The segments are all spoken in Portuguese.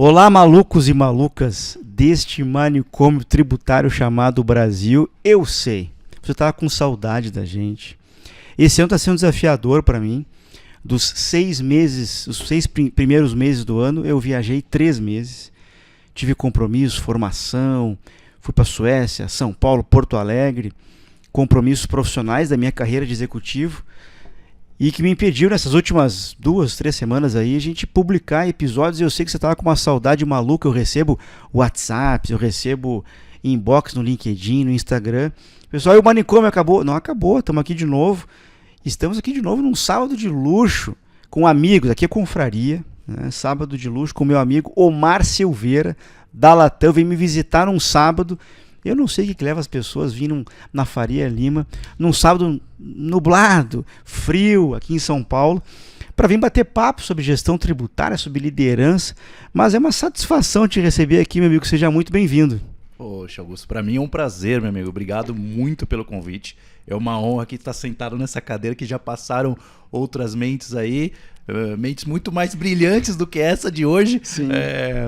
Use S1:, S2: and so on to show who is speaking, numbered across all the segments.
S1: Olá, malucos e malucas deste manicômio tributário chamado Brasil. Eu sei, você estava com saudade da gente. Esse ano está sendo desafiador para mim. Dos 6 meses, os 6 primeiros meses do ano, eu viajei 3 meses. Tive compromisso, formação, fui para a Suécia, São Paulo, Porto Alegre, compromissos profissionais da minha carreira de executivo e que me impediu nessas últimas 2, 3 semanas aí a gente publicar episódios. Eu sei que você estava com uma saudade maluca. Eu recebo WhatsApp, eu recebo inbox no LinkedIn, no Instagram. Pessoal, e o manicômio acabou? Não acabou, estamos aqui de novo. Estamos aqui de novo num sábado de luxo com amigos. Aqui é confraria, né? Sábado de luxo com meu amigo Omar Silveira da Latam. Vem me visitar num sábado. Eu não sei o que leva as pessoas vindo na Faria Lima num sábado nublado, frio, aqui em São Paulo, para vir bater papo sobre gestão tributária, sobre liderança. Mas é uma satisfação te receber aqui, meu amigo. Seja muito bem-vindo.
S2: Poxa, Augusto, para mim é um prazer, meu amigo. Obrigado muito pelo convite. É uma honra aqui estar sentado nessa cadeira que já passaram outras mentes aí, mentes muito mais brilhantes do que essa de hoje.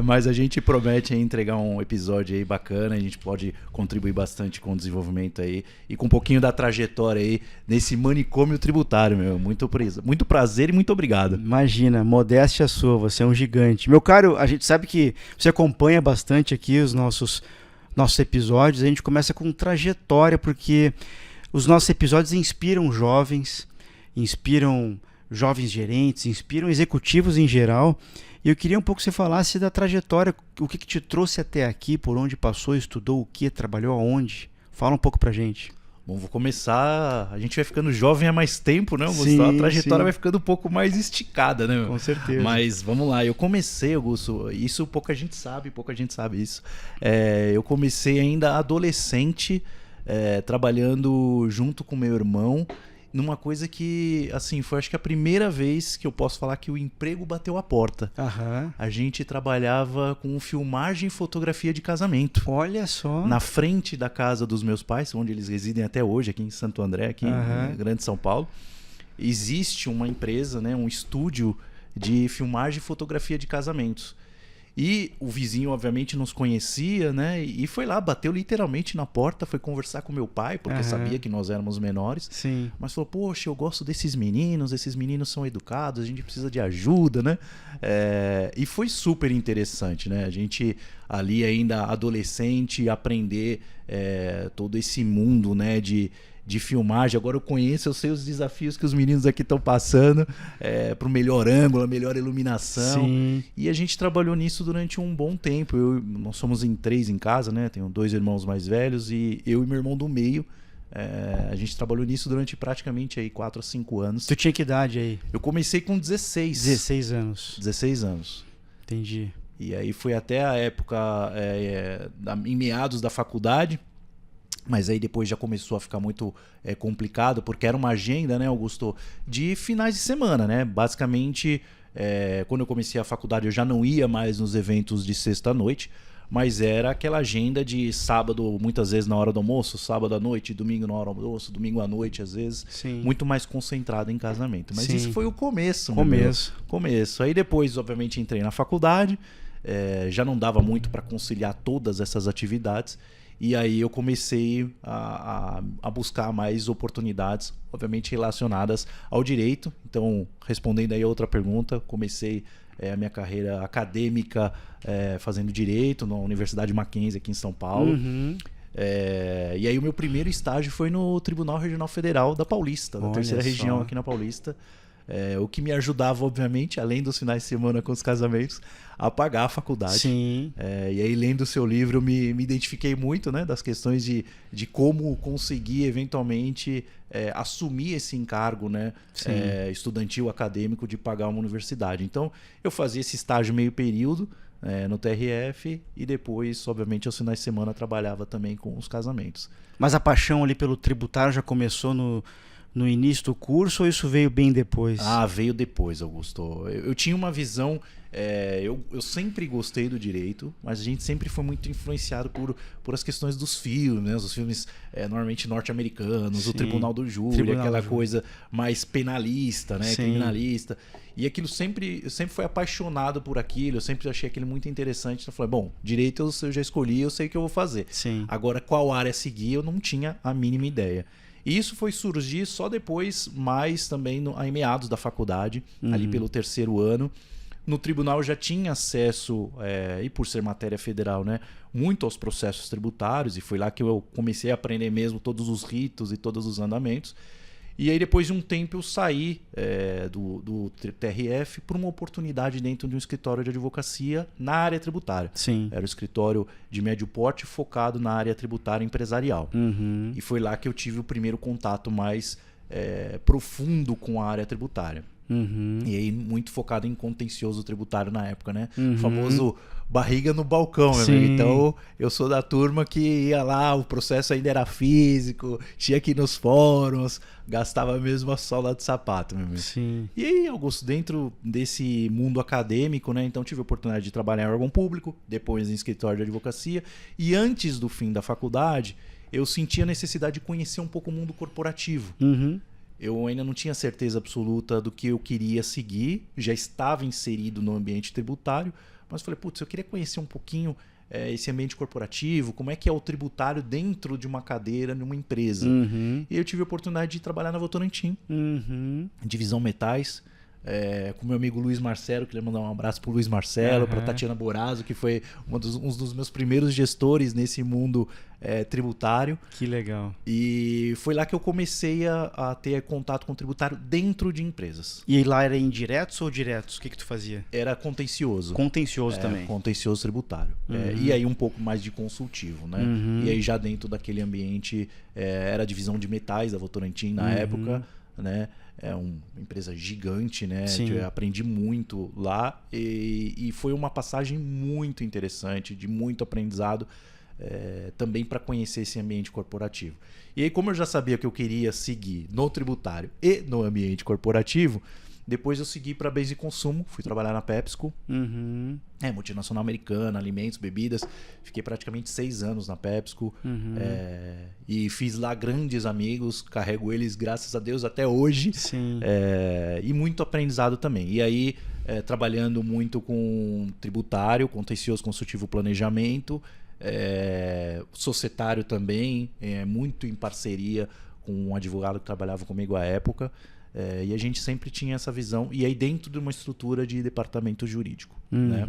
S2: Mas a gente promete entregar um episódio aí bacana. A gente pode contribuir bastante com o desenvolvimento aí e com um pouquinho da trajetória aí nesse manicômio tributário, meu. Muito prazer e muito obrigado.
S1: Imagina, modéstia sua, você é um gigante. Meu caro, a gente sabe que você acompanha bastante aqui os nossos episódios. A gente começa com trajetória, porque os nossos episódios inspiram jovens gerentes, inspiram executivos em geral. E eu queria um pouco que você falasse da trajetória, o que te trouxe até aqui, por onde passou, estudou o que, trabalhou aonde. Fala um pouco pra gente.
S2: Bom, vou começar. A gente vai ficando jovem há mais tempo, né, Augusto?
S1: Sim,
S2: a trajetória
S1: sim.
S2: vai ficando um pouco mais esticada, né?
S1: Com certeza.
S2: Mas vamos lá, eu comecei, Augusto, isso pouca gente sabe isso. Eu comecei ainda adolescente, trabalhando junto com meu irmão, numa coisa que, assim, foi acho que a primeira vez que eu posso falar que o emprego bateu a porta.
S1: Aham.
S2: A gente trabalhava com filmagem e fotografia de casamento.
S1: Olha só.
S2: Na frente da casa dos meus pais, onde eles residem até hoje, aqui em Santo André, aqui em Grande São Paulo, existe uma empresa, né, um estúdio de filmagem e fotografia de casamentos. E o vizinho, obviamente, nos conhecia, né? E foi lá, bateu literalmente na porta, foi conversar com meu pai, porque sabia que nós éramos menores.
S1: Sim.
S2: Mas falou, poxa, eu gosto desses meninos são educados, a gente precisa de ajuda, né? E foi super interessante, né? A gente ali ainda adolescente, aprender todo esse mundo, né? De filmagem. Agora eu sei os desafios que os meninos aqui estão passando para o melhor ângulo, a melhor iluminação.
S1: Sim.
S2: E a gente trabalhou nisso durante um bom tempo. Nós somos em 3 em casa, né? Tenho 2 irmãos mais velhos e eu e meu irmão do meio. A gente trabalhou nisso durante praticamente aí 4 a 5 anos.
S1: Tu tinha que idade aí?
S2: Eu comecei com 16.
S1: 16 anos.
S2: 16 anos.
S1: Entendi.
S2: E aí foi até a época, em meados da faculdade. Mas aí depois já começou a ficar muito complicado, porque era uma agenda, né, Augusto, de finais de semana, né? Basicamente, quando eu comecei a faculdade, eu já não ia mais nos eventos de sexta-noite, mas era aquela agenda de sábado, muitas vezes na hora do almoço, sábado à noite, domingo na hora do almoço, domingo à noite, às vezes.
S1: Sim.
S2: Muito mais concentrado em casamento. Mas
S1: Sim.
S2: isso foi o começo.
S1: Começo.
S2: Aí depois, obviamente, entrei na faculdade, já não dava muito para conciliar todas essas atividades. E aí eu comecei a buscar mais oportunidades, obviamente relacionadas ao direito. Então, respondendo aí a outra pergunta, comecei a minha carreira acadêmica fazendo direito na Universidade Mackenzie aqui em São Paulo. E aí o meu primeiro estágio foi no Tribunal Regional Federal da Paulista, da terceira região aqui na Paulista. O que me ajudava, obviamente, além dos finais de semana com os casamentos, a pagar a faculdade.
S1: Sim.
S2: E aí, lendo o seu livro, eu me identifiquei muito, né, das questões de como conseguir, eventualmente, assumir esse encargo, né, estudantil, acadêmico, de pagar uma universidade. Então, eu fazia esse estágio meio período no TRF e depois, obviamente, aos finais de semana, trabalhava também com os casamentos.
S1: Mas a paixão ali pelo tributário já começou no início do curso ou isso veio bem depois?
S2: Ah, veio depois, Augusto. Eu tinha uma visão. Eu sempre gostei do direito, mas a gente sempre foi muito influenciado por as questões dos filmes, né? Os filmes normalmente norte-americanos, o Tribunal do Júri, aquela coisa mais penalista, né? Criminalista. E aquilo eu sempre fui apaixonado por aquilo, eu sempre achei aquilo muito interessante. Então eu falei, bom, direito eu já escolhi, eu sei o que eu vou fazer.
S1: Sim.
S2: Agora, qual área seguir, eu não tinha a mínima ideia. E isso foi surgir só depois, mais também em meados da faculdade, ali pelo 3º ano. No tribunal eu já tinha acesso, e por ser matéria federal, né, muito aos processos tributários, e foi lá que eu comecei a aprender mesmo todos os ritos e todos os andamentos. E aí depois de um tempo eu saí do TRF por uma oportunidade dentro de um escritório de advocacia na área tributária.
S1: Sim.
S2: Era um escritório de médio porte focado na área tributária empresarial. E foi lá que eu tive o primeiro contato mais profundo com a área tributária. E aí muito focado em contencioso tributário na época, né? O famoso barriga no balcão, meu amigo. Então eu sou da turma que ia lá, o processo ainda era físico, tinha que ir nos fóruns, gastava mesmo a sola de sapato, meu amigo.
S1: Sim.
S2: E aí, Augusto, dentro desse mundo acadêmico, né? Então tive a oportunidade de trabalhar em órgão público, depois em escritório de advocacia, e antes do fim da faculdade, eu senti a necessidade de conhecer um pouco o mundo corporativo. Eu ainda não tinha certeza absoluta do que eu queria seguir, já estava inserido no ambiente tributário, mas falei, putz, eu queria conhecer um pouquinho esse ambiente corporativo, como é que é o tributário dentro de uma cadeira, numa empresa. E eu tive a oportunidade de trabalhar na Votorantim, divisão metais, com meu amigo Luiz Marcelo, queria mandar um abraço pro Luiz Marcelo, para Tatiana Borazzo, que foi um dos meus primeiros gestores nesse mundo tributário.
S1: Que legal.
S2: E foi lá que eu comecei a ter contato com o tributário dentro de empresas.
S1: E lá era indiretos ou diretos? O que tu fazia?
S2: Era contencioso.
S1: Contencioso também.
S2: Contencioso tributário. E aí um pouco mais de consultivo, né? E aí já dentro daquele ambiente era a divisão de metais da Votorantim na época, né? É uma empresa gigante, né? Eu aprendi muito lá e foi uma passagem muito interessante, de muito aprendizado, também para conhecer esse ambiente corporativo. E aí, como eu já sabia que eu queria seguir no tributário e no ambiente corporativo, depois eu segui para Bens e Consumo, fui trabalhar na PepsiCo, multinacional americana, alimentos, bebidas. Fiquei praticamente 6 anos na PepsiCo e fiz lá grandes amigos, carrego eles, graças a Deus, até hoje. E muito aprendizado também. E aí, trabalhando muito com tributário, contencioso, consultivo, planejamento, societário também, muito em parceria com um advogado que trabalhava comigo à época. E a gente sempre tinha essa visão, e aí dentro de uma estrutura de departamento jurídico, né?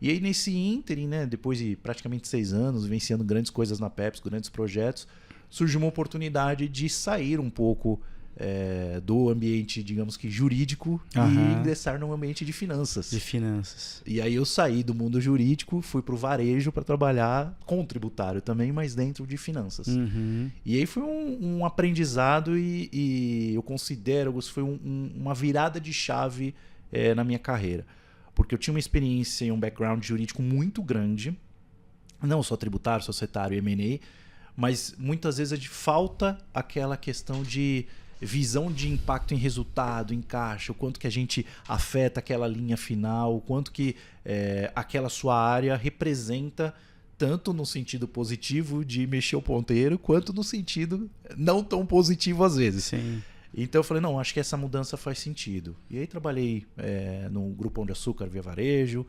S2: E aí nesse ínterim, né, depois de praticamente 6 anos, vivenciando grandes coisas na PepsiCo, grandes projetos, surgiu uma oportunidade de sair um pouco do ambiente, digamos que jurídico, e ingressar no ambiente de finanças. E aí eu saí do mundo jurídico, fui para o varejo para trabalhar com tributário também, mas dentro de finanças. E aí foi um aprendizado e eu considero que foi uma virada de chave na minha carreira. Porque eu tinha uma experiência e um background jurídico muito grande, não só tributário, societário e M&A, mas muitas vezes falta aquela questão de visão de impacto em resultado, em caixa, o quanto que a gente afeta aquela linha final, o quanto que aquela sua área representa, tanto no sentido positivo de mexer o ponteiro, quanto no sentido não tão positivo às vezes. Então eu falei, não, acho que essa mudança faz sentido. E aí trabalhei no Grupo Pão de Açúcar via varejo,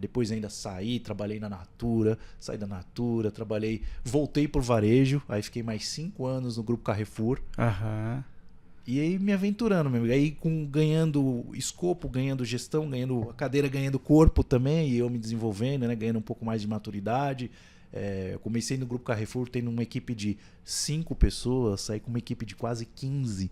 S2: depois ainda trabalhei na Natura, saí da Natura, voltei pro varejo, aí fiquei mais 5 anos no Grupo Carrefour. E aí me aventurando, meu amigo. Aí ganhando escopo, ganhando gestão, ganhando a cadeira, ganhando corpo também, e eu me desenvolvendo, né? Ganhando um pouco mais de maturidade. Eu comecei no Grupo Carrefour tendo uma equipe de 5 pessoas, saí com uma equipe de quase 15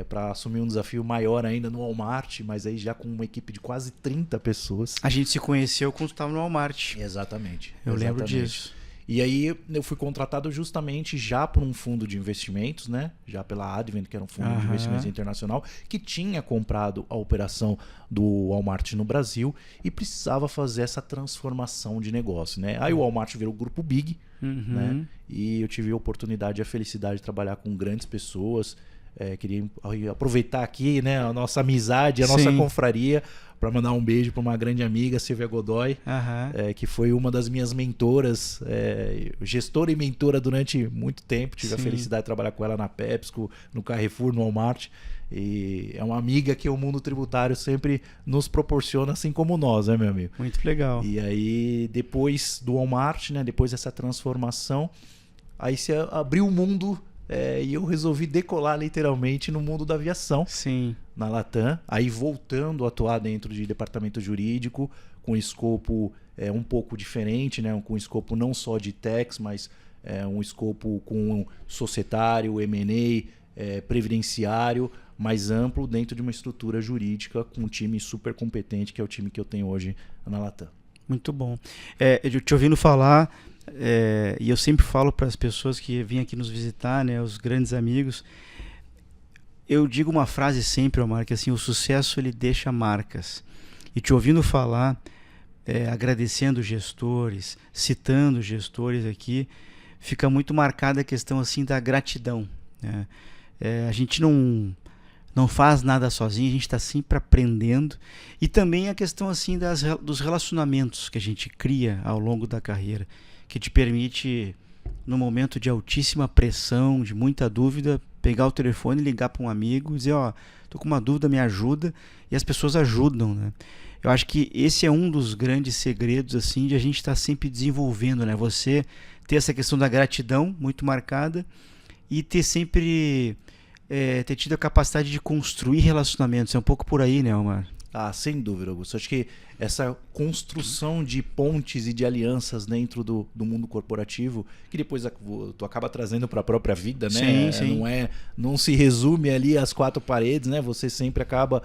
S2: para assumir um desafio maior ainda no Walmart, mas aí já com uma equipe de quase 30 pessoas.
S1: A gente se conheceu quando estava no Walmart.
S2: Exatamente.
S1: Eu lembro disso.
S2: E aí eu fui contratado justamente já por um fundo de investimentos, né? Já pela Advent, que era um fundo de investimentos internacional, que tinha comprado a operação do Walmart no Brasil e precisava fazer essa transformação de negócio, né? Aí o Walmart virou o Grupo Big, né? E eu tive a oportunidade e a felicidade de trabalhar com grandes pessoas. Queria aproveitar aqui, né, a nossa amizade, a nossa confraria, para mandar um beijo para uma grande amiga, Silvia Godoy, que foi uma das minhas mentoras, gestora e mentora durante muito tempo. Tive a felicidade de trabalhar com ela na PepsiCo, no Carrefour, no Walmart. E é uma amiga que o mundo tributário sempre nos proporciona, assim como nós, né, meu amigo?
S1: Muito legal.
S2: E aí, depois do Walmart, né, depois dessa transformação, aí se abriu o mundo. E eu resolvi decolar literalmente no mundo da aviação.
S1: Sim.
S2: Na Latam. Aí voltando a atuar dentro de departamento jurídico, com escopo um pouco diferente, né? Com escopo não só de tax, mas um escopo com societário, M&A, previdenciário, mais amplo dentro de uma estrutura jurídica com um time super competente, que é o time que eu tenho hoje na Latam.
S1: Muito bom. Eu te ouvindo falar... e eu sempre falo para as pessoas que vêm aqui nos visitar, né, os grandes amigos, eu digo uma frase sempre, Omar, que assim, o sucesso ele deixa marcas. E te ouvindo falar, agradecendo gestores, citando gestores aqui, fica muito marcada a questão assim da gratidão, né? A gente não faz nada sozinho, a gente está sempre aprendendo. E também a questão assim dos relacionamentos que a gente cria ao longo da carreira, que te permite, no momento de altíssima pressão, de muita dúvida, pegar o telefone, ligar para um amigo e dizer, tô com uma dúvida, me ajuda, e as pessoas ajudam, né? Eu acho que esse é um dos grandes segredos assim, de a gente estar sempre desenvolvendo, né? Você ter essa questão da gratidão muito marcada e ter sempre ter tido a capacidade de construir relacionamentos. É um pouco por aí, né, Omar?
S2: Sem dúvida, Augusto. Acho que essa construção de pontes e de alianças dentro do mundo corporativo, que depois tu acaba trazendo para a própria vida, né?
S1: Sim.
S2: Não se resume ali às quatro paredes, né? Você sempre acaba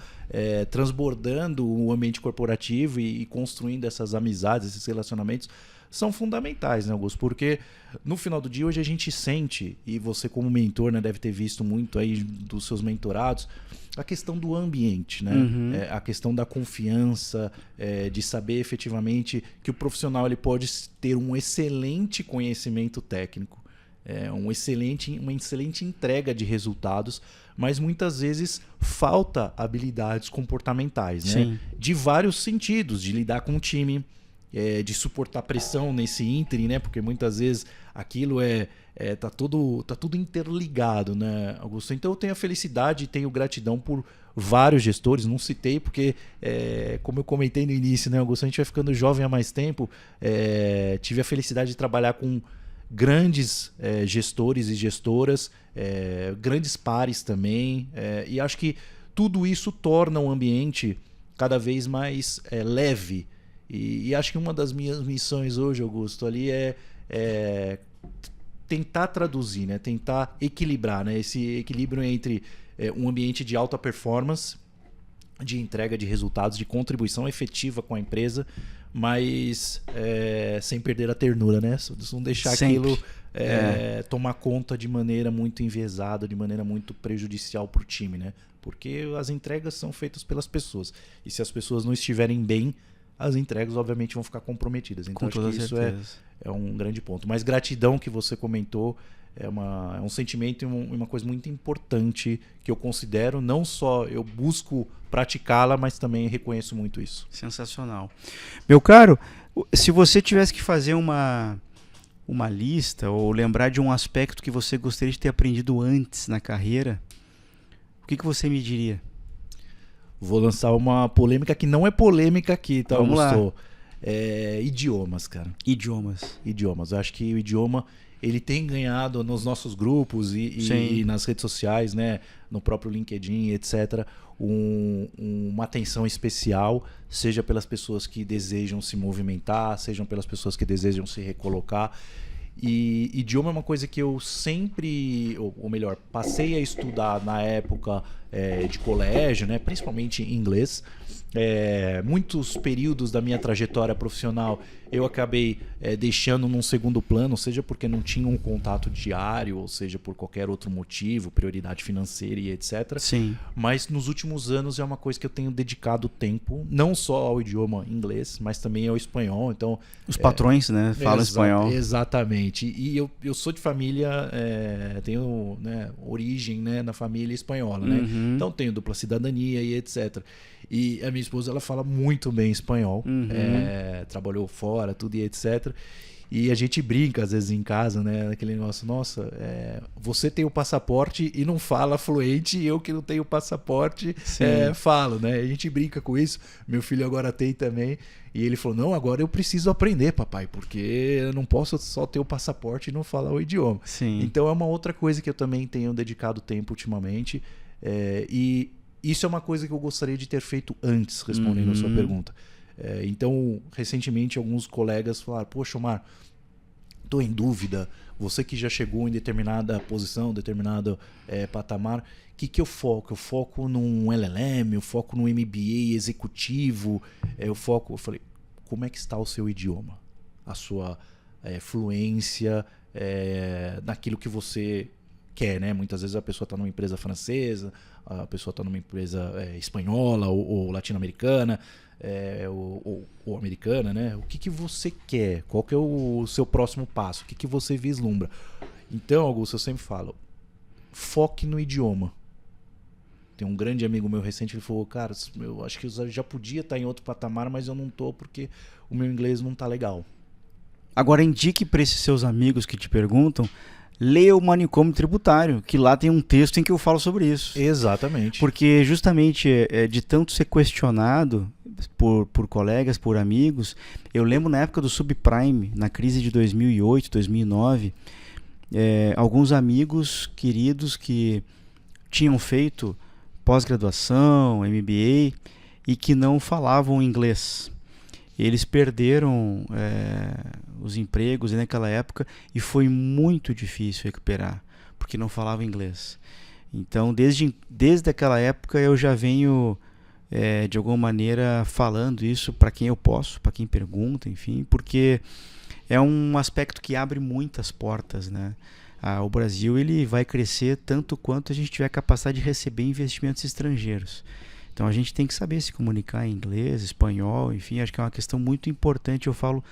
S2: transbordando o ambiente corporativo e construindo essas amizades, esses relacionamentos. São fundamentais, né, Augusto? Porque no final do dia hoje a gente sente, e você como mentor, né, deve ter visto muito aí dos seus mentorados, a questão do ambiente, né? A questão da confiança, de saber efetivamente que o profissional ele pode ter um excelente conhecimento técnico, uma excelente entrega de resultados, mas muitas vezes falta habilidades comportamentais, né?
S1: Sim.
S2: De vários sentidos, de lidar com o time, de suportar pressão nesse ínterim, né? Porque muitas vezes aquilo tá tudo interligado, né, Augusto? Então eu tenho a felicidade e tenho gratidão por vários gestores, não citei porque, como eu comentei no início, né, Augusto, a gente vai ficando jovem há mais tempo, tive a felicidade de trabalhar com grandes gestores e gestoras, grandes pares também, e acho que tudo isso torna o ambiente cada vez mais leve. E acho que uma das minhas missões hoje, Augusto, ali é tentar traduzir, né? Tentar equilibrar, né? Esse equilíbrio entre um ambiente de alta performance, de entrega de resultados, de contribuição efetiva com a empresa, mas sem perder a ternura, né? Não deixar
S1: Sempre.
S2: aquilo tomar conta de maneira muito enviesada, de maneira muito prejudicial para o time, né? Porque as entregas são feitas pelas pessoas. E se as pessoas não estiverem bem, as entregas obviamente vão ficar comprometidas. Então acho que isso é um grande ponto. Mas gratidão que você comentou é um sentimento e uma coisa muito importante que eu considero. Não só eu busco praticá-la, mas também reconheço muito isso.
S1: Sensacional. Meu caro, se você tivesse que fazer uma lista ou lembrar de um aspecto que você gostaria de ter aprendido antes na carreira, o que você me diria?
S2: Vou lançar uma polêmica que não é polêmica aqui, tá?
S1: Vamos lá.
S2: Idiomas, cara.
S1: Idiomas.
S2: Eu acho que o idioma ele tem ganhado nos nossos grupos e nas redes sociais, né? No próprio LinkedIn, etc. Uma atenção especial, seja pelas pessoas que desejam se movimentar, sejam pelas pessoas que desejam se recolocar. E idioma é uma coisa que eu sempre, ou melhor, passei a estudar na época de colégio, né, principalmente em inglês. Muitos períodos da minha trajetória profissional eu acabei deixando num segundo plano, seja porque não tinha um contato diário, ou seja por qualquer outro motivo, prioridade financeira e etc.
S1: Sim.
S2: Mas nos últimos anos é uma coisa que eu tenho dedicado tempo, não só ao idioma inglês, mas também ao espanhol. Então,
S1: Os patrões, né, falam espanhol.
S2: Exatamente. E eu sou de família, tenho, né, origem, né, na família espanhola, né?
S1: Uhum.
S2: Então tenho dupla cidadania e etc. E a minha esposa, ela fala muito bem espanhol,
S1: Uhum.
S2: trabalhou fora, tudo e etc. E a gente brinca às vezes em casa, né? Aquele negócio, nossa, você tem o passaporte e não fala fluente, e eu que não tenho o passaporte falo, né? A gente brinca com isso. Meu filho agora tem também. E ele falou, não, agora eu preciso aprender, papai, porque eu não posso só ter o passaporte e não falar o idioma.
S1: Sim.
S2: Então é uma outra coisa que eu também tenho dedicado tempo ultimamente. E isso é uma coisa que eu gostaria de ter feito antes, respondendo a sua pergunta. Então, recentemente, alguns colegas falaram, poxa, Omar, estou em dúvida, você que já chegou em determinada posição, determinado patamar, o que eu foco? Eu foco num LLM, eu foco num MBA executivo, eu falei, como é que está o seu idioma? A sua fluência naquilo que você quer, né? Muitas vezes a pessoa está numa empresa francesa, a pessoa está numa empresa espanhola ou latino-americana, ou americana, né? O que você quer? Qual que é o seu próximo passo? O que você vislumbra? Então, Augusto, eu sempre falo, foque no idioma. Tem um grande amigo meu recente, ele falou, cara, eu acho que eu já podia estar em outro patamar, mas eu não tô porque o meu inglês não tá legal.
S1: Agora indique para esses seus amigos que te perguntam, leia o Manicômio Tributário, que lá tem um texto em que eu falo sobre isso.
S2: Exatamente.
S1: Porque justamente de tanto ser questionado por colegas, por amigos, eu lembro na época do subprime, na crise de 2008, 2009, alguns amigos queridos que tinham feito pós-graduação, MBA, e que não falavam inglês. Eles perderam os empregos naquela época e foi muito difícil recuperar, porque não falavam inglês. Então, desde aquela época eu já venho, de alguma maneira, falando isso para quem eu posso, para quem pergunta, enfim, porque é um aspecto que abre muitas portas, né? O Brasil ele vai crescer tanto quanto a gente tiver capacidade de receber investimentos estrangeiros. Então a gente tem que saber se comunicar em inglês, espanhol, enfim, acho que é uma questão muito importante, eu falo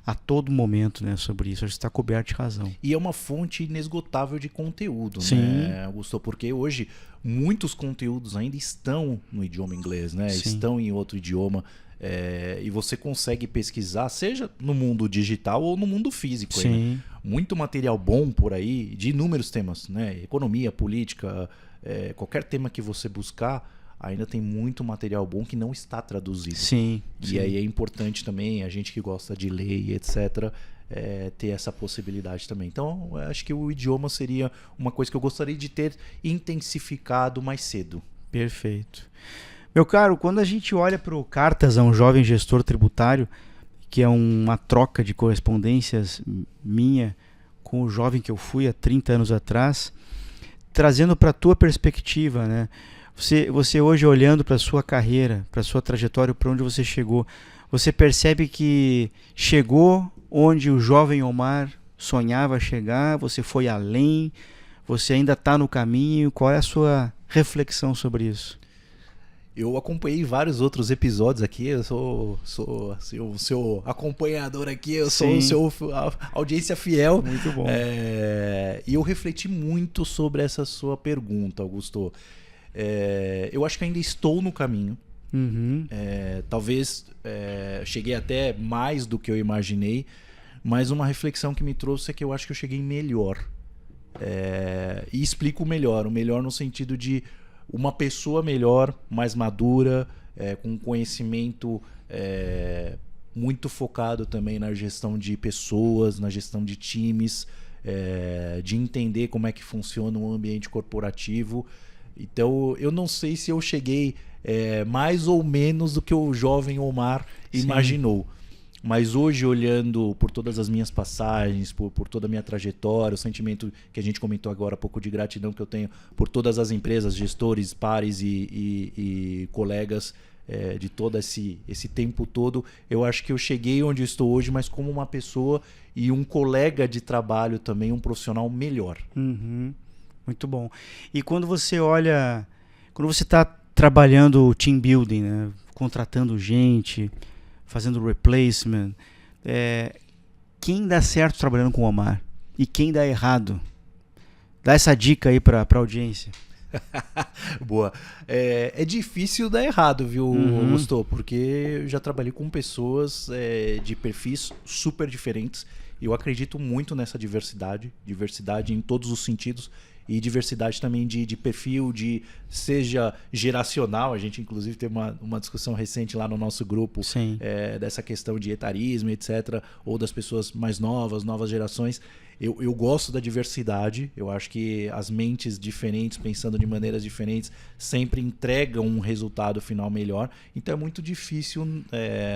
S1: a todo momento, né, sobre isso, acho que está coberto de razão.
S2: E é uma fonte inesgotável de conteúdo,
S1: Sim.
S2: né, Augusto? Porque hoje muitos conteúdos ainda estão no idioma inglês, né?
S1: Sim.
S2: Estão em outro idioma. E você consegue pesquisar, seja no mundo digital ou no mundo físico.
S1: Sim.
S2: Aí, né? Muito material bom por aí, de inúmeros temas, né? Economia, política, qualquer tema que você buscar, ainda tem muito material bom que não está traduzido.
S1: Sim.
S2: E aí é importante também, a gente que gosta de ler e etc., ter essa possibilidade também. Então, acho que o idioma seria uma coisa que eu gostaria de ter intensificado mais cedo.
S1: Perfeito. Meu caro, quando a gente olha para o Cartas a um Jovem Gestor Tributário, que é uma troca de correspondências minha com o jovem que eu fui há 30 anos atrás, trazendo para a tua perspectiva, né? Você hoje olhando para a sua carreira, para a sua trajetória, para onde você chegou, você percebe que chegou onde o jovem Omar sonhava chegar, você foi além, você ainda está no caminho, qual é a sua reflexão sobre isso?
S2: Eu acompanhei vários outros episódios aqui, eu sou assim, o seu acompanhador aqui, eu sou o seu audiência fiel.
S1: Muito bom.
S2: E eu refleti muito sobre essa sua pergunta, Augusto. Eu acho que ainda estou no caminho.
S1: Uhum.
S2: Talvez cheguei até mais do que eu imaginei, mas uma reflexão que me trouxe é que eu acho que eu cheguei melhor. E explico o melhor no sentido de uma pessoa melhor, mais madura, com conhecimento muito focado também na gestão de pessoas, na gestão de times, de entender como é que funciona um ambiente corporativo. Então, eu não sei se eu cheguei mais ou menos do que o jovem Omar imaginou. Mas hoje, olhando por todas as minhas passagens, por toda a minha trajetória, o sentimento que a gente comentou agora há pouco de gratidão que eu tenho por todas as empresas, gestores, pares e colegas de todo esse tempo todo, eu acho que eu cheguei onde eu estou hoje, mas como uma pessoa e um colega de trabalho também, um profissional melhor.
S1: Uhum. Muito bom. E quando você olha, quando você está trabalhando team building, né? Contratando gente, fazendo replacement, quem dá certo trabalhando com o Omar e quem dá errado? Dá essa dica aí para a audiência.
S2: Boa. É difícil dar errado, viu, Augusto? Porque eu já trabalhei com pessoas de perfis super diferentes. E eu acredito muito nessa diversidade em todos os sentidos. E diversidade também de perfil, seja geracional. A gente, inclusive, teve uma discussão recente lá no nosso grupo dessa questão de etarismo, etc. Ou das pessoas mais novas gerações. Eu gosto da diversidade. Eu acho que as mentes diferentes, pensando de maneiras diferentes, sempre entregam um resultado final melhor. Então é muito difícil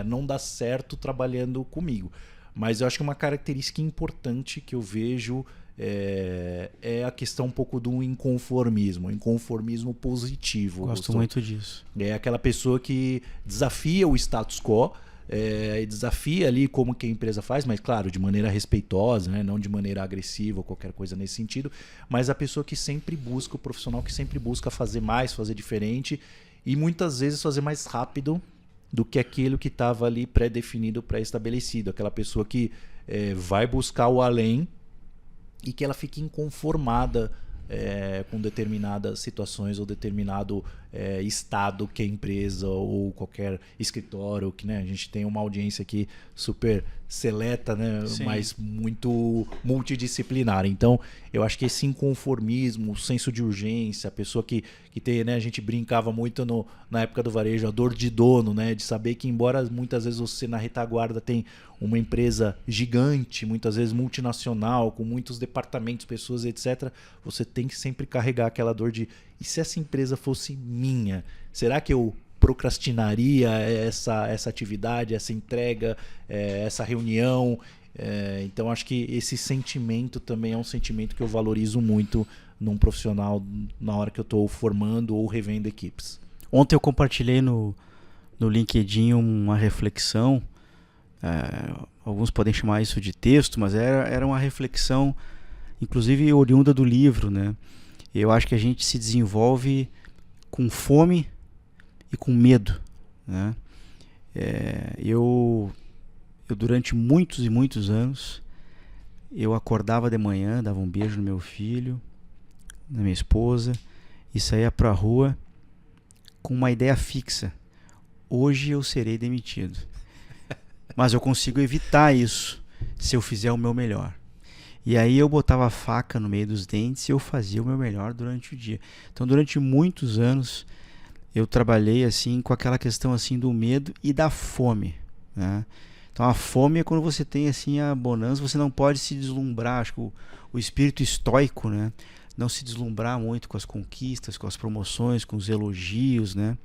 S2: não dar certo trabalhando comigo. Mas eu acho que uma característica importante que eu vejo é a questão um pouco do inconformismo positivo.
S1: Gosto muito disso.
S2: É aquela pessoa que desafia o status quo, desafia ali como que a empresa faz, mas claro, de maneira respeitosa, né? Não de maneira agressiva ou qualquer coisa nesse sentido, mas a pessoa que sempre busca, o profissional que sempre busca fazer mais, fazer diferente e muitas vezes fazer mais rápido do que aquilo que estava ali pré-definido, pré-estabelecido. Aquela pessoa que vai buscar o além e que ela fica inconformada com determinadas situações ou determinado estado que a empresa ou qualquer escritório, que, né, a gente tem uma audiência aqui super seleta, né, mas muito multidisciplinar. Então, eu acho que esse inconformismo, o senso de urgência, a pessoa que tem, né, a gente brincava muito na época do varejo, a dor de dono, né, de saber que embora muitas vezes você na retaguarda tem uma empresa gigante, muitas vezes multinacional, com muitos departamentos, pessoas, etc., você tem que sempre carregar aquela dor de e se essa empresa fosse minha? Será que eu procrastinaria essa atividade, essa entrega, essa reunião? Então acho que esse sentimento também é um sentimento que eu valorizo muito num profissional na hora que eu estou formando ou revendo equipes.
S1: Ontem eu compartilhei no LinkedIn uma reflexão, alguns podem chamar isso de texto, mas era uma reflexão inclusive oriunda do livro, né? Eu acho que a gente se desenvolve com fome e com medo, né? Eu durante muitos e muitos anos, eu acordava de manhã, dava um beijo no meu filho, na minha esposa, e saía para a rua com uma ideia fixa. Hoje eu serei demitido. Mas eu consigo evitar isso se eu fizer o meu melhor. E aí eu botava a faca no meio dos dentes e eu fazia o meu melhor durante o dia. Então, durante muitos anos, eu trabalhei assim com aquela questão assim do medo e da fome, né? Então, a fome é quando você tem assim a bonança, você não pode se deslumbrar. Acho que o espírito estoico, né? Não se deslumbrar muito com as conquistas, com as promoções, com os elogios, né?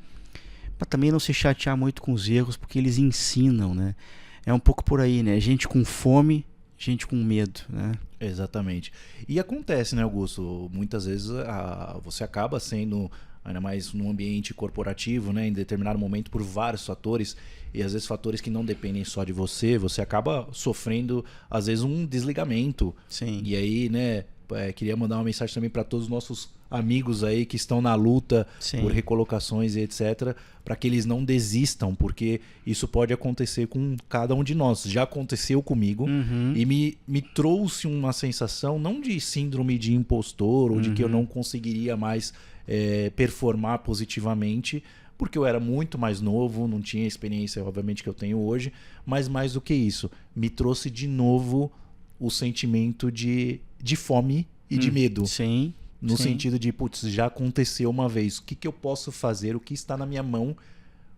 S1: Mas também não se chatear muito com os erros, porque eles ensinam, né? É um pouco por aí, né? Gente com fome, gente com medo, né?
S2: Exatamente. E acontece, né, Augusto? Muitas vezes você acaba sendo, ainda mais num ambiente corporativo, né, em determinado momento, por vários fatores, e às vezes fatores que não dependem só de você, você acaba sofrendo, às vezes, um desligamento.
S1: Sim.
S2: E aí, né, queria mandar uma mensagem também para todos os nossos amigos aí que estão na luta por recolocações e etc, para que eles não desistam, porque isso pode acontecer com cada um de nós. Já aconteceu comigo e me trouxe uma sensação não de síndrome de impostor ou de que eu não conseguiria mais performar positivamente, porque eu era muito mais novo, não tinha a experiência, obviamente, que eu tenho hoje, mas mais do que isso, me trouxe de novo o sentimento de fome e de medo.
S1: Sim.
S2: No sentido de, putz, já aconteceu uma vez. O que eu posso fazer? O que está na minha mão,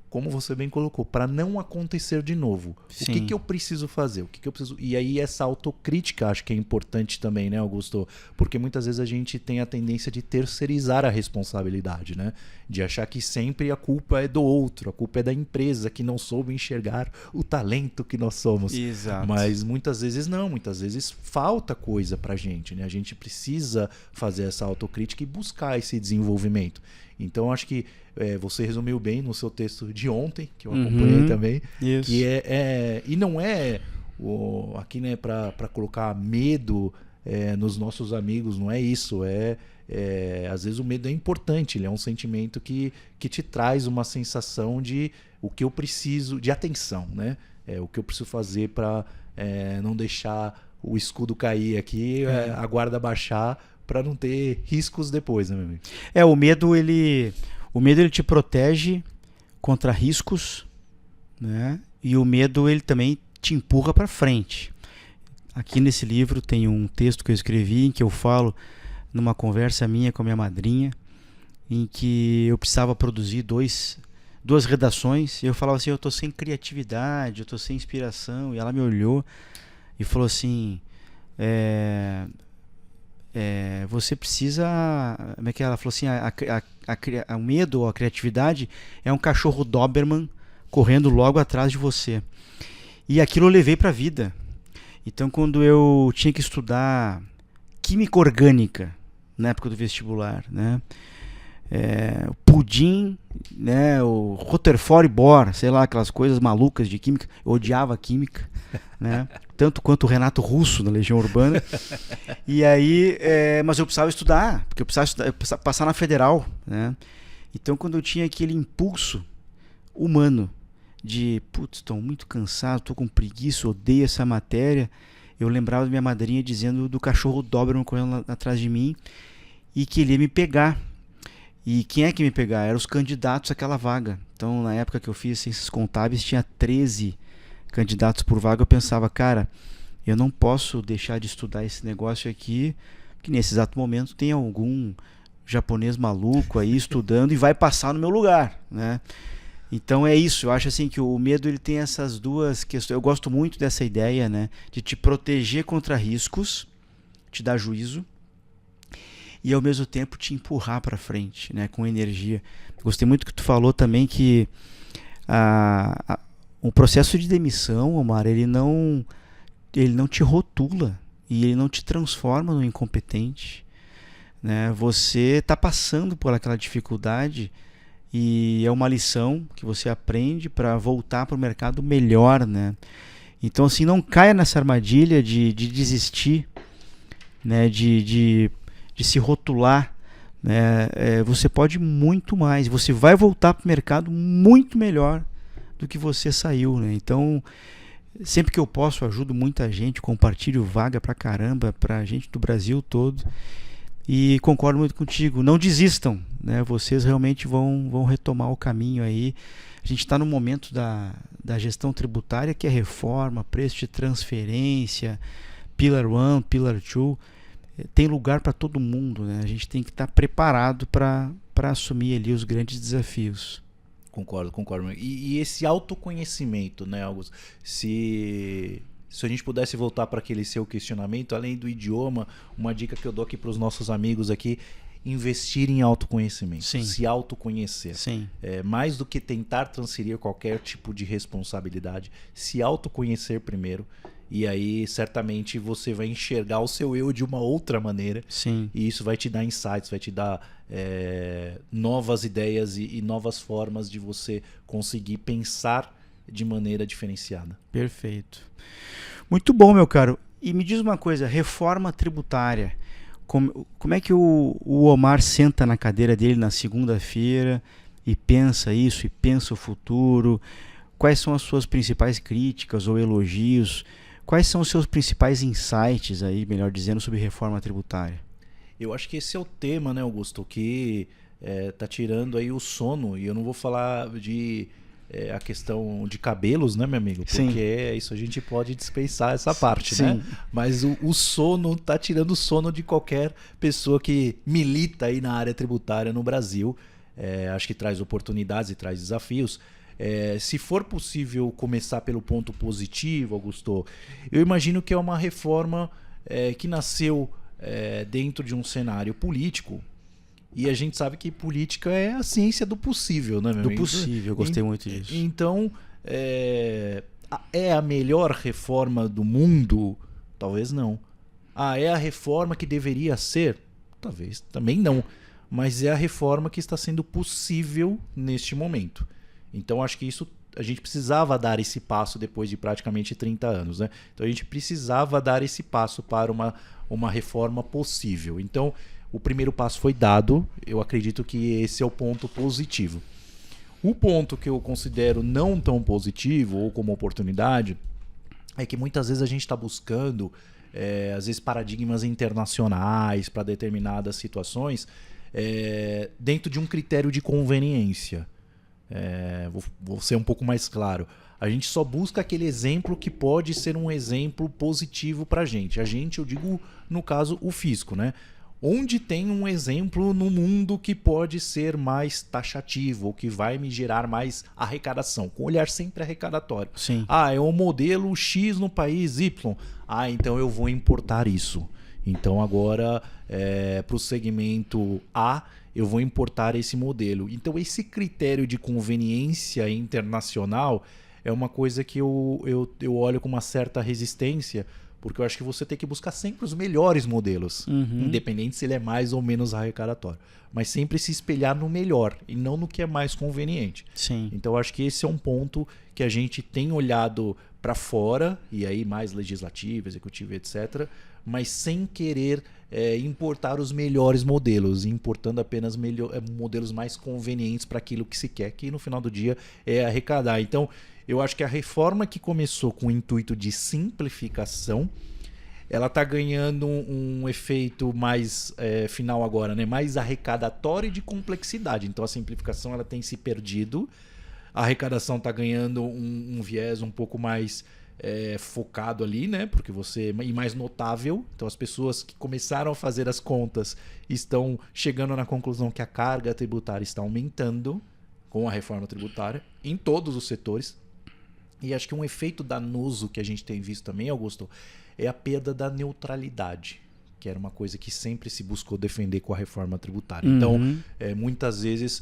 S2: como você bem colocou, para não acontecer de novo?
S1: Sim.
S2: O que eu preciso fazer? O que eu preciso... E aí essa autocrítica acho que é importante também, né, Augusto? Porque muitas vezes a gente tem a tendência de terceirizar a responsabilidade, né? De achar que sempre a culpa é do outro, a culpa é da empresa que não soube enxergar o talento que nós somos.
S1: Exato.
S2: Mas muitas vezes não, muitas vezes falta coisa pra gente, né? A gente precisa fazer essa autocrítica e buscar esse desenvolvimento. Então acho que você resumiu bem no seu texto de ontem, que eu acompanhei também,
S1: Isso.
S2: que e não é aqui, né, para colocar medo nos nossos amigos, não é isso, às vezes o medo é importante, ele é um sentimento que te traz uma sensação de o que eu preciso, de atenção, né? O que eu preciso fazer para não deixar o escudo cair aqui, a guarda baixar, para não ter riscos depois, né, meu amigo?
S1: O medo ele te protege contra riscos, né? E o medo ele também te empurra para frente. Aqui nesse livro tem um texto que eu escrevi em que eu falo numa conversa minha com a minha madrinha, em que eu precisava produzir duas redações, e eu falava assim, eu tô sem criatividade, eu tô sem inspiração, e ela me olhou e falou assim, você precisa, como é que ela falou assim, o medo ou a criatividade é um cachorro Doberman correndo logo atrás de você. E aquilo eu levei para a vida. Então, quando eu tinha que estudar química orgânica na época do vestibular, né, o pudim, né, o Rutherford Bohr, sei lá, aquelas coisas malucas de química, eu odiava química, né, tanto quanto o Renato Russo na Legião Urbana. E aí, mas eu precisava estudar, porque eu precisava passar na Federal, né? Então, quando eu tinha aquele impulso humano de, putz, estou muito cansado, estou com preguiça, odeio essa matéria, eu lembrava da minha madrinha dizendo do cachorro Doberman correndo atrás de mim e que ele ia me pegar. E quem é que me pegar? Eram os candidatos àquela vaga. Então, na época que eu fiz Ciências Contábeis, tinha 13 candidatos por vaga. Eu pensava, cara, eu não posso deixar de estudar esse negócio aqui, que nesse exato momento tem algum japonês maluco aí estudando e vai passar no meu lugar, né? Então é isso, eu acho assim que o medo ele tem essas duas questões. Eu gosto muito dessa ideia, né, de te proteger contra riscos, te dar juízo e ao mesmo tempo te empurrar para frente, né, com energia. Gostei muito que tu falou também que o processo de demissão, Omar, ele não te rotula e ele não te transforma no incompetente, né? Você está passando por aquela dificuldade e é uma lição que você aprende para voltar para o mercado melhor, né? Então, assim, não caia nessa armadilha de desistir, né? De se rotular, né? Você pode muito mais, você vai voltar para o mercado muito melhor do que você saiu, né? Então, sempre que eu posso, ajudo muita gente, compartilho vaga pra caramba pra gente do Brasil todo. E concordo muito contigo, não desistam, né? Vocês realmente vão retomar o caminho aí. A gente está no momento da gestão tributária, que é reforma, preço de transferência, Pillar 1, Pillar 2, tem lugar para todo mundo, né? A gente tem que estar preparado para assumir ali os grandes desafios.
S2: Concordo. E esse autoconhecimento, né, Augusto? Se a gente pudesse voltar para aquele seu questionamento, além do idioma, uma dica que eu dou aqui para os nossos amigos aqui, investir em autoconhecimento.
S1: Sim.
S2: Se autoconhecer.
S1: Sim.
S2: Mais do que tentar transferir qualquer tipo de responsabilidade, se autoconhecer primeiro. E aí, certamente, você vai enxergar o seu eu de uma outra maneira.
S1: Sim.
S2: E isso vai te dar insights, vai te dar novas ideias e novas formas de você conseguir pensar de maneira diferenciada.
S1: Perfeito. Muito bom, meu caro. E me diz uma coisa, reforma tributária. Como é que o Omar senta na cadeira dele na segunda-feira e pensa isso, e pensa o futuro? Quais são as suas principais críticas ou elogios? Quais são os seus principais insights aí, melhor dizendo, sobre reforma tributária?
S2: Eu acho que esse é o tema, né, Augusto, que tá tirando aí o sono. E eu não vou falar de a questão de cabelos, né, meu amigo? Porque isso a gente pode dispensar essa parte,
S1: Sim.
S2: né? Mas o sono tá tirando o sono de qualquer pessoa que milita aí na área tributária no Brasil. Acho que traz oportunidades e traz desafios. Se for possível começar pelo ponto positivo, Augusto, eu imagino que é uma reforma que nasceu dentro de um cenário político. E a gente sabe que política é a ciência do possível, né, meu amigo?
S1: Do possível, eu gostei muito disso.
S2: Então, é a melhor reforma do mundo? Talvez não. É a reforma que deveria ser? Talvez também não. mas é a reforma que está sendo possível neste momento. Então acho que isso a gente precisava dar esse passo depois de praticamente 30 anos, né? Então a gente precisava dar esse passo para uma reforma possível. Então o primeiro passo foi dado, eu acredito que esse é o ponto positivo. O ponto que eu considero não tão positivo ou como oportunidade é que muitas vezes a gente está buscando às vezes paradigmas internacionais para determinadas situações dentro de um critério de conveniência. Vou ser um pouco mais claro. A gente só busca aquele exemplo que pode ser um exemplo positivo para a gente. Eu digo, no caso, o fisco, né? Onde tem um exemplo no mundo que pode ser mais taxativo, ou que vai me gerar mais arrecadação, com olhar sempre arrecadatório.
S1: Sim.
S2: É um modelo X no país Y. Então eu vou importar isso. Então agora, para o segmento A, eu vou importar esse modelo. Então esse critério de conveniência internacional é uma coisa que eu olho com uma certa resistência, porque eu acho que você tem que buscar sempre os melhores modelos, independente se ele é mais ou menos arrecadatório. Mas sempre se espelhar no melhor e não no que é mais conveniente.
S1: Sim.
S2: Então eu acho que esse é um ponto que a gente tem olhado para fora, e aí mais legislativo, executivo, etc., mas sem querer importar os melhores modelos, importando apenas modelos mais convenientes para aquilo que se quer, que no final do dia é arrecadar. Então, eu acho que a reforma que começou com o intuito de simplificação, ela está ganhando um efeito mais final agora, né? Mais arrecadatório e de complexidade. Então, a simplificação ela tem se perdido, a arrecadação está ganhando um viés um pouco mais focado ali, né? Porque e mais notável. Então as pessoas que começaram a fazer as contas estão chegando na conclusão que a carga tributária está aumentando com a reforma tributária em todos os setores. E acho que um efeito danoso que a gente tem visto também, Augusto, é a perda da neutralidade, que era uma coisa que sempre se buscou defender com a reforma tributária. Então, muitas vezes,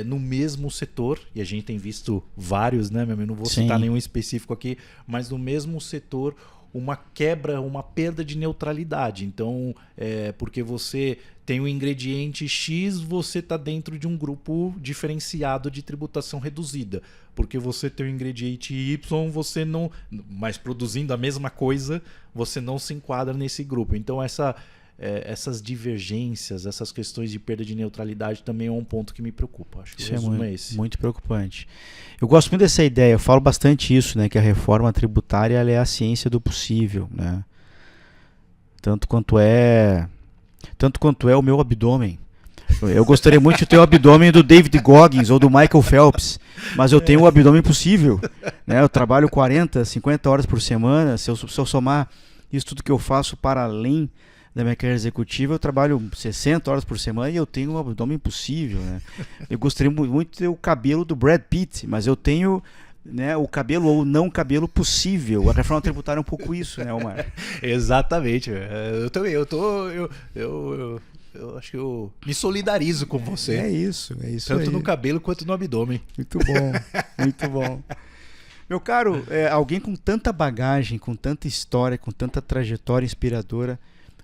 S2: no mesmo setor, e a gente tem visto vários, né? Não vou citar nenhum específico aqui, mas no mesmo setor, uma quebra, uma perda de neutralidade. Então, porque você tem um ingrediente X, você está dentro de um grupo diferenciado de tributação reduzida. Porque você tem um ingrediente Y, você não, mas produzindo a mesma coisa, você não se enquadra nesse grupo. Então, essas divergências, essas questões de perda de neutralidade também é um ponto que me preocupa. Acho que
S1: isso
S2: o resumo
S1: é
S2: esse.
S1: Muito preocupante. Eu gosto muito dessa ideia, eu falo bastante isso, né, que a reforma tributária ela é a ciência do possível, né? Tanto quanto é o meu abdômen. Eu gostaria muito de ter o abdômen do David Goggins ou do Michael Phelps, mas eu tenho o abdômen possível, né? Eu trabalho 40, 50 horas por semana. Se eu somar isso tudo que eu faço para além da minha carreira executiva, eu trabalho 60 horas por semana e eu tenho um abdômen possível, né? Eu gostaria muito de ter o cabelo do Brad Pitt, mas eu tenho, né, o cabelo ou não cabelo possível. A reforma tributária é um pouco isso, né, Omar?
S2: Exatamente. Eu também. Eu acho que eu me solidarizo com você.
S1: É isso
S2: tanto
S1: aí.
S2: no cabelo quanto no abdômen.
S1: Muito bom, muito bom. Meu caro, alguém com tanta bagagem, com tanta história, com tanta trajetória inspiradora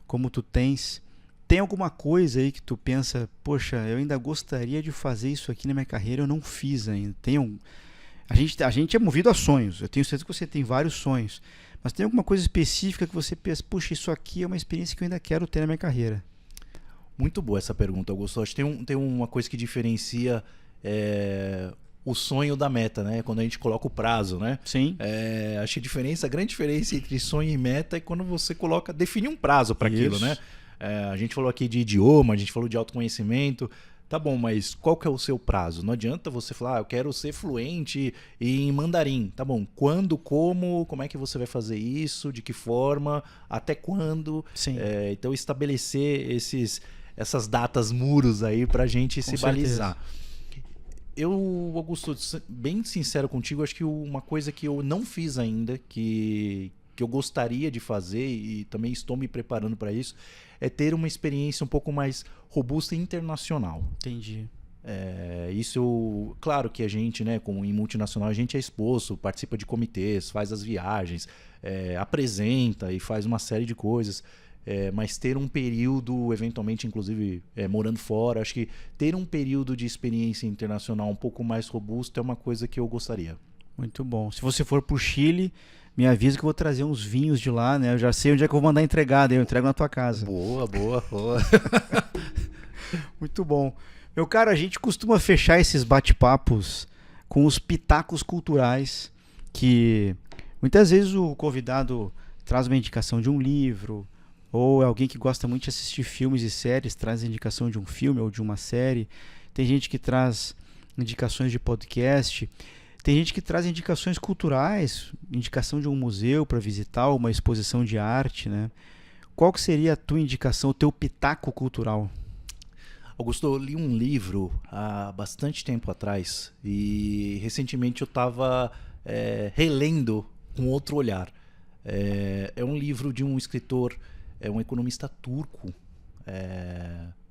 S1: como tu tens, tem alguma coisa aí que tu pensa, poxa, eu ainda gostaria de fazer isso aqui na minha carreira, eu não fiz ainda. A gente é movido a sonhos, eu tenho certeza que você tem vários sonhos, mas tem alguma coisa específica que você pensa, puxa, isso aqui é uma experiência que eu ainda quero ter na minha carreira?
S2: Muito boa essa pergunta, Augusto. Acho que tem uma coisa que diferencia o sonho da meta, né? Quando a gente coloca o prazo, né?
S1: Sim.
S2: Acho que a grande diferença entre sonho e meta é quando você define um prazo para aquilo, né? A gente falou aqui de idioma, a gente falou de autoconhecimento. Tá bom, mas qual que é o seu prazo? Não adianta você falar, eu quero ser fluente em mandarim. Tá bom, quando, como é que você vai fazer isso? De que forma? Até quando?
S1: Sim.
S2: Então estabelecer essas datas muros aí pra gente se balizar. Eu, Augusto, bem sincero contigo, acho que uma coisa que eu não fiz ainda, que eu gostaria de fazer e também estou me preparando para isso, é ter uma experiência um pouco mais robusta e internacional.
S1: Entendi.
S2: Isso, claro que a gente, né, como em multinacional, a gente é exposto, participa de comitês, faz as viagens, apresenta e faz uma série de coisas. mas ter um período, eventualmente, inclusive, morando fora, acho que ter um período de experiência internacional um pouco mais robusto é uma coisa que eu gostaria.
S1: Muito bom. Se você for pro Chile, me avisa que eu vou trazer uns vinhos de lá, né? Eu já sei onde é que eu vou mandar entregar, daí eu entrego na tua casa.
S2: Boa.
S1: Muito bom. Meu caro, a gente costuma fechar esses bate-papos com os pitacos culturais, que muitas vezes o convidado traz uma indicação de um livro, ou é alguém que gosta muito de assistir filmes e séries, traz a indicação de um filme ou de uma série. Tem gente que traz indicações de podcast. Tem gente que traz indicações culturais, indicação de um museu para visitar, uma exposição de arte, né? Qual que seria a tua indicação, o teu pitaco cultural?
S2: Augusto, eu li um livro há bastante tempo atrás e recentemente eu estava relendo com outro olhar. É um livro de um escritor, um economista turco,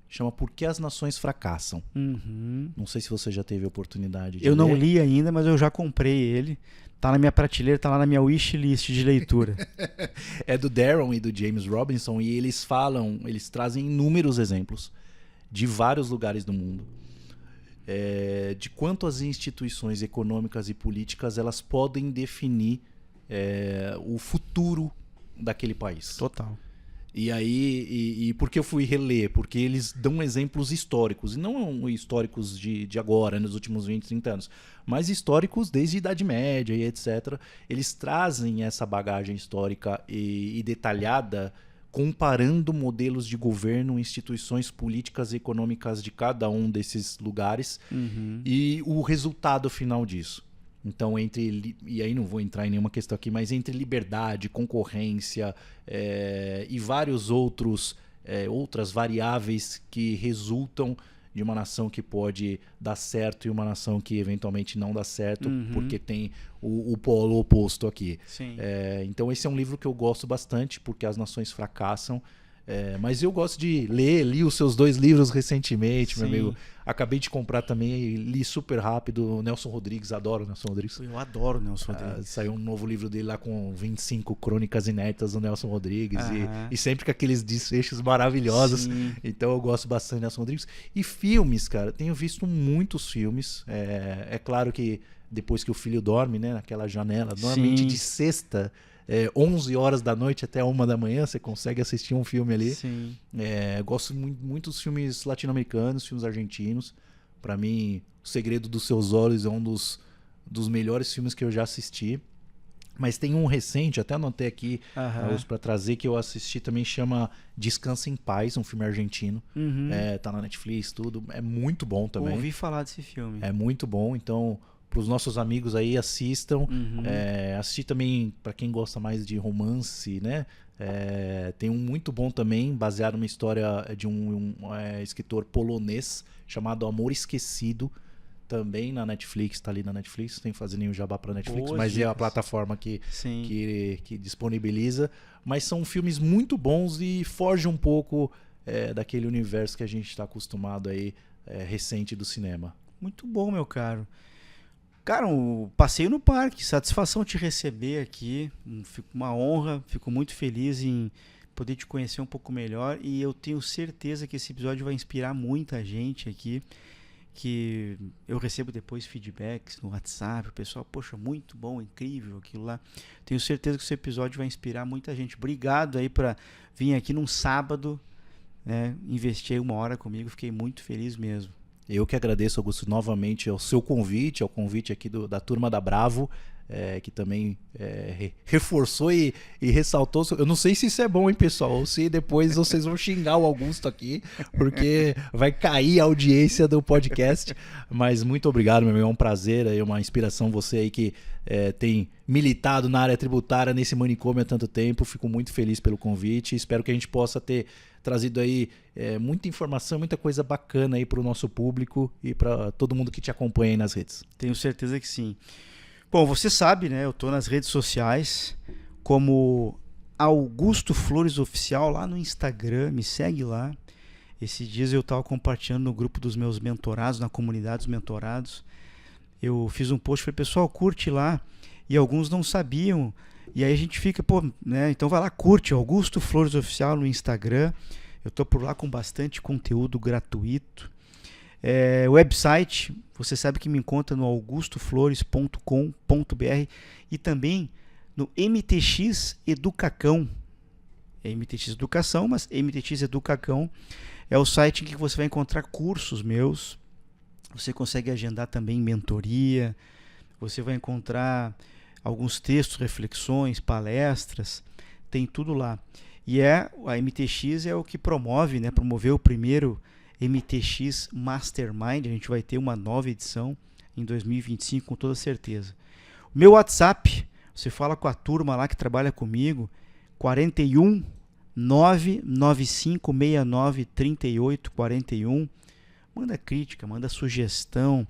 S2: chama Por que as Nações Fracassam.
S1: Uhum.
S2: Não sei se você já teve a oportunidade de
S1: Eu
S2: ler.
S1: não li ainda, mas eu já comprei ele. Tá na minha prateleira, tá lá na minha wishlist de leitura.
S2: É do Darren e do James Robinson e eles trazem inúmeros exemplos de vários lugares do mundo, de quanto as instituições econômicas e políticas elas podem definir o futuro daquele país.
S1: Total.
S2: E aí, por que eu fui reler? Porque eles dão exemplos históricos, e não históricos de agora, nos últimos 20, 30 anos, mas históricos desde a Idade Média e etc. Eles trazem essa bagagem histórica e detalhada, comparando modelos de governo, instituições políticas e econômicas de cada um desses lugares e o resultado final disso. Então, e aí não vou entrar em nenhuma questão aqui, mas entre liberdade, concorrência e vários outras variáveis que resultam de uma nação que pode dar certo e uma nação que eventualmente não dá certo, porque tem o polo oposto aqui.
S1: Sim.
S2: Então esse é um livro que eu gosto bastante, porque as nações fracassam. Mas eu gosto de li os seus 2 livros recentemente, meu amigo. Acabei de comprar também, li super rápido, Nelson Rodrigues, adoro o Nelson Rodrigues.
S1: Eu adoro o Nelson Rodrigues.
S2: Saiu um novo livro dele lá com 25 crônicas inéditas do Nelson Rodrigues e sempre com aqueles desfechos maravilhosos.
S1: Sim.
S2: Então eu gosto bastante do Nelson Rodrigues. E filmes, cara, tenho visto muitos filmes. É claro que depois que o filho dorme, né, naquela janela, normalmente de sexta, 11 horas da noite até 1 da manhã, você consegue assistir um filme ali.
S1: Sim.
S2: Gosto muito dos filmes latino-americanos, filmes argentinos. Para mim, O Segredo dos Seus Olhos é um dos melhores filmes que eu já assisti. Mas tem um recente, até anotei aqui para trazer, que eu assisti também, chama Descansa em Paz, um filme argentino. Tá na Netflix, tudo. É muito bom também.
S1: Ouvi falar desse filme.
S2: É muito bom, então para os nossos amigos aí, assistam. Assistir também para quem gosta mais de romance, né? Tem um muito bom também, baseado numa história de um escritor polonês chamado Amor Esquecido, também na Netflix, tá ali na Netflix, não tem que fazer nenhum jabá pra Netflix,
S1: Boas
S2: mas
S1: dicas.
S2: é a plataforma que disponibiliza. Mas são filmes muito bons e fogem um pouco daquele universo que a gente está acostumado aí, recente do cinema.
S1: Muito bom, meu caro. Cara, um passeio no parque, satisfação te receber aqui, fico uma honra, fico muito feliz em poder te conhecer um pouco melhor e eu tenho certeza que esse episódio vai inspirar muita gente aqui, que eu recebo depois feedbacks no WhatsApp, o pessoal, poxa, muito bom, incrível aquilo lá. Tenho certeza que esse episódio vai inspirar muita gente. Obrigado aí para vir aqui num sábado, né, investir aí 1 hora comigo, fiquei muito feliz mesmo.
S2: Eu que agradeço, Augusto, novamente ao seu convite, ao convite aqui da turma da Bravo, que também reforçou e ressaltou. Eu não sei se isso é bom, hein, pessoal, ou se depois vocês vão xingar o Augusto aqui, porque vai cair a audiência do podcast. Mas muito obrigado, meu amigo, é um prazer, é uma inspiração você aí que tem militado na área tributária nesse manicômio há tanto tempo. Fico muito feliz pelo convite, espero que a gente possa ter trazido aí muita informação, muita coisa bacana aí para o nosso público e para todo mundo que te acompanha aí nas redes.
S1: Tenho certeza que sim. Bom, você sabe, né? Eu tô nas redes sociais como Augusto Flores Oficial lá no Instagram, me segue lá. Esses dias eu estava compartilhando no grupo dos meus mentorados, na comunidade dos mentorados. Eu fiz um post, falei, pessoal, curte lá. E alguns não sabiam. E aí a gente fica, pô, né? Então vai lá, curte Augusto Flores Oficial no Instagram. Eu tô por lá com bastante conteúdo gratuito. Website, você sabe que me encontra no augustoflores.com.br e também no MTX Educacão. É MTX Educação, mas MTX Educacão é o site em que você vai encontrar cursos meus. Você consegue agendar também mentoria. Você vai encontrar alguns textos, reflexões, palestras. Tem tudo lá. E a MTX é o que promove, né? Promoveu o primeiro MTX Mastermind. A gente vai ter uma nova edição em 2025 com toda certeza. O meu WhatsApp, você fala com a turma lá que trabalha comigo, 41 99569 3841. Manda crítica, manda sugestão.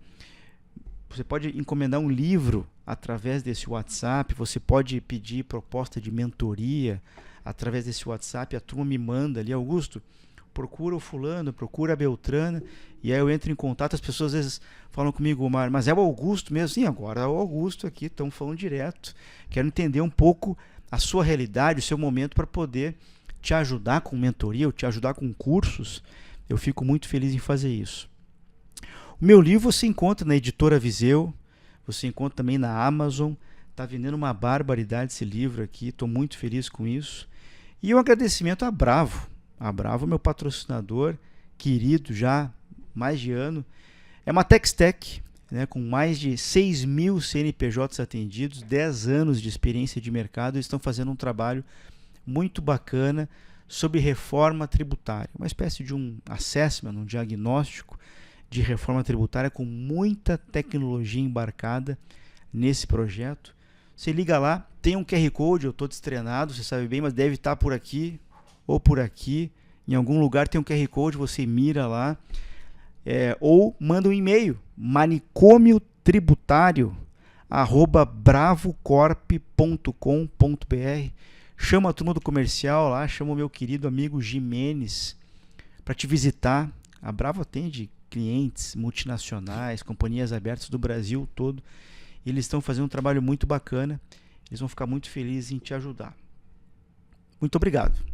S1: Você pode encomendar um livro através desse WhatsApp, você pode pedir proposta de mentoria através desse WhatsApp, a turma me manda ali, Augusto, procura o fulano, procura a Beltrana, e aí eu entro em contato, as pessoas às vezes falam comigo, mas é o Augusto mesmo? Sim, agora é o Augusto aqui, estamos falando direto, quero entender um pouco a sua realidade, o seu momento para poder te ajudar com mentoria, ou te ajudar com cursos. Eu fico muito feliz em fazer isso. O meu livro você encontra na Editora Viseu, você encontra também na Amazon, está vendendo uma barbaridade esse livro aqui, estou muito feliz com isso. E um agradecimento à Bravo. A Bravo é meu patrocinador, querido já, mais de ano. É uma Textec, né, com mais de 6.000 CNPJs atendidos, 10 anos de experiência de mercado, eles estão fazendo um trabalho muito bacana sobre reforma tributária. Uma espécie de um assessment, um diagnóstico de reforma tributária com muita tecnologia embarcada nesse projeto. Você liga lá, tem um QR Code, eu estou destreinado, você sabe bem, mas deve estar por aqui ou por aqui. Em algum lugar tem um QR Code, você mira lá. Ou manda um e-mail, manicomiotributário@bravocorp.com.br. Chama a turma do comercial lá, chama o meu querido amigo Jimenez para te visitar. A Bravo atende clientes multinacionais, companhias abertas do Brasil todo. Eles estão fazendo um trabalho muito bacana. Eles vão ficar muito felizes em te ajudar. Muito obrigado.